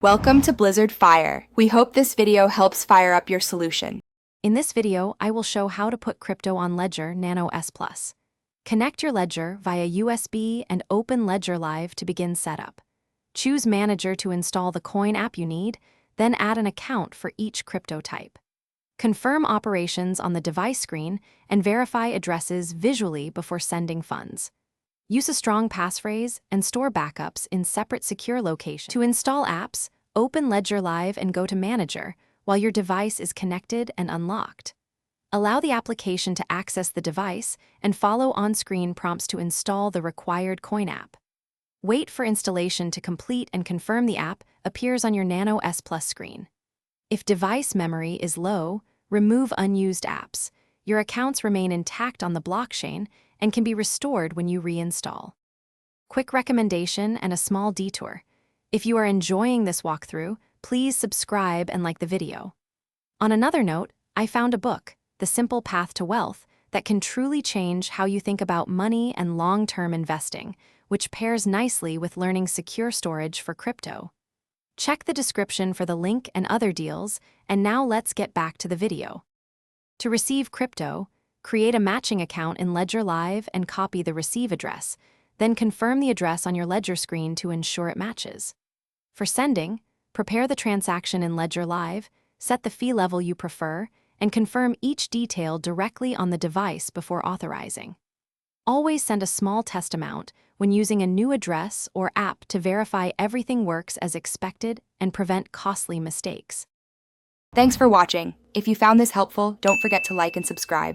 Welcome to Blizzard Fire. We hope this video helps fire up your solution. In this video, I will show how to put crypto on Ledger Nano S Plus. Connect your Ledger via USB and open Ledger Live to begin setup. Choose Manager to install the coin app you need, then add an account for each crypto type. Confirm operations on the device screen and verify addresses visually before sending funds. Use a strong passphrase and store backups in separate secure locations. To install apps, open Ledger Live and go to Manager while your device is connected and unlocked. Allow the application to access the device and follow on-screen prompts to install the required coin app. Wait for installation to complete and confirm the app appears on your Nano S Plus screen. If device memory is low, remove unused apps. Your accounts remain intact on the blockchain and can be restored when you reinstall. Quick recommendation and a small detour. If you are enjoying this walkthrough, please subscribe and like the video. On another note, I found a book, The Simple Path to Wealth, that can truly change how you think about money and long-term investing, which pairs nicely with learning secure storage for crypto. Check the description for the link and other deals, and now let's get back to the video. To receive crypto, create a matching account in Ledger Live and copy the receive address, then confirm the address on your Ledger screen to ensure it matches. For sending, prepare the transaction in Ledger Live, set the fee level you prefer, and confirm each detail directly on the device before authorizing. Always send a small test amount when using a new address or app to verify everything works as expected and prevent costly mistakes. Thanks for watching. If you found this helpful, don't forget to like and subscribe.